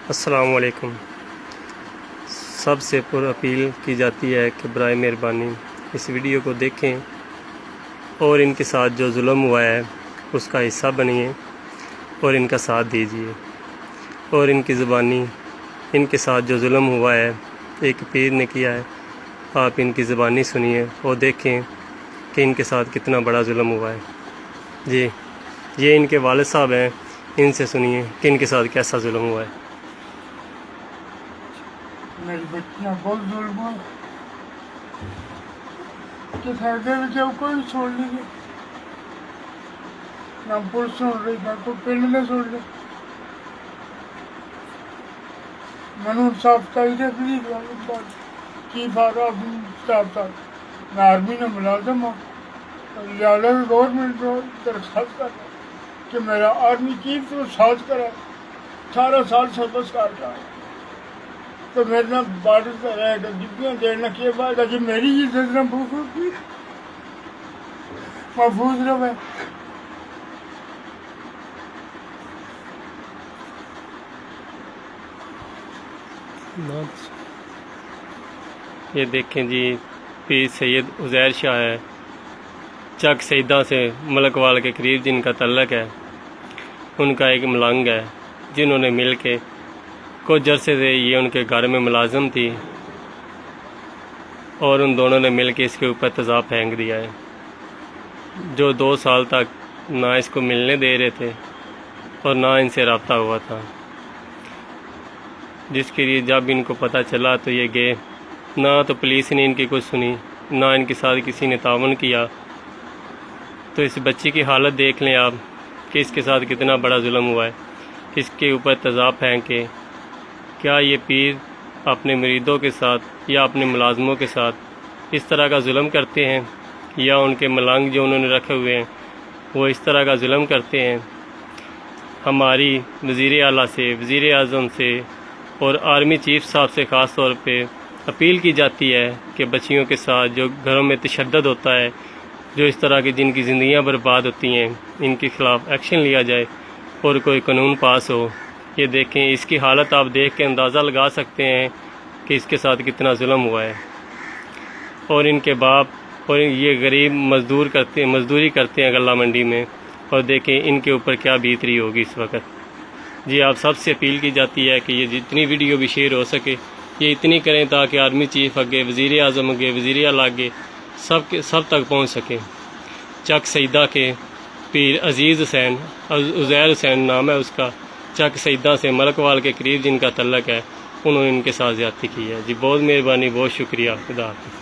السلام علیکم۔ سب سے پر اپیل کی جاتی ہے کہ برائے مہربانی اس ویڈیو کو دیکھیں اور ان کے ساتھ جو ظلم ہوا ہے اس کا حصہ بنیے اور ان کا ساتھ دیجیے، اور ان کی زبانی ان کے ساتھ جو ظلم ہوا ہے ایک پیر نے کیا ہے، آپ ان کی زبانی سنیے اور دیکھیں کہ ان کے ساتھ کتنا بڑا ظلم ہوا ہے۔ جی، یہ ان کے والد صاحب ہیں، ان سے سنیے کہ ان کے ساتھ کیسا ظلم ہوا ہے۔ میری بچیاں بہت ظلم ہوا کہ فائدے میں جب کوئی چھوڑ لیجیے، نہ پولیس سن رہی نہ کوئی پنڈ نے سن رہی۔ میں نے انصاف چاہیے پلیز کی بات آپ انصاف تک میں آرمی نے ملازم ہوں، لہٰذا بھی گورنمنٹ کو درخواست کر رہا کہ میرا آرمی چیف کو ساتھ کرے، 18 سال سروس کرتا ہے تو میرے نہ بارش کا رہے گا جتنا دینا کے بعد اگر میری عزت نہ محفوظ رہے۔ یہ دیکھیں جی، پیر سید عزیر شاہ ہے، چک سیدہ سے ملک وال کے قریب جن کا تعلق ہے، ان کا ایک ملنگ ہے جنہوں نے مل کے کچھ عرصے سے یہ ان کے گھر میں ملازم تھی اور ان دونوں نے مل کے اس کے اوپر تیزاب پھینک دیا ہے، جو 2 سال تک نہ اس کو ملنے دے رہے تھے اور نہ ان سے رابطہ ہوا تھا، جس کے لیے جب ان کو پتہ چلا تو یہ گئے، نہ تو پولیس نے ان کی کچھ سنی نہ ان کے ساتھ کسی نے تعاون کیا۔ تو اس بچی کی حالت دیکھ لیں آپ کہ اس کے ساتھ کتنا بڑا ظلم ہوا ہے، اس کے اوپر تیزاب پھینکے۔ کیا یہ پیر اپنے مریدوں کے ساتھ یا اپنے ملازموں کے ساتھ اس طرح کا ظلم کرتے ہیں، یا ان کے ملنگ جو انہوں نے رکھے ہوئے ہیں وہ اس طرح کا ظلم کرتے ہیں؟ ہماری وزیر اعلیٰ سے، وزیر اعظم سے اور آرمی چیف صاحب سے خاص طور پہ اپیل کی جاتی ہے کہ بچیوں کے ساتھ جو گھروں میں تشدد ہوتا ہے، جو اس طرح کی جن کی زندگیاں برباد ہوتی ہیں، ان کے خلاف ایکشن لیا جائے اور کوئی قانون پاس ہو۔ یہ دیکھیں، اس کی حالت آپ دیکھ کے اندازہ لگا سکتے ہیں کہ اس کے ساتھ کتنا ظلم ہوا ہے، اور ان کے باپ اور یہ غریب مزدوری کرتے ہیں غلہ منڈی میں، اور دیکھیں ان کے اوپر کیا بیت رہی ہوگی اس وقت۔ جی، آپ سب سے اپیل کی جاتی ہے کہ یہ جتنی ویڈیو بھی شیئر ہو سکے یہ اتنی کریں تاکہ آرمی چیف آگے، وزیر اعظم آگے، وزیر اعلیٰ آگے سب تک پہنچ سکیں۔ چک سیدہ کے پیر عزیر حسین نام ہے اس کا، چک سیدہ سے ملک وال کے قریب جن کا تعلق ہے، انہوں نے ان کے ساتھ زیادتی کی ہے۔ جی، بہت مہربانی، بہت شکریہ، خدا حافظ۔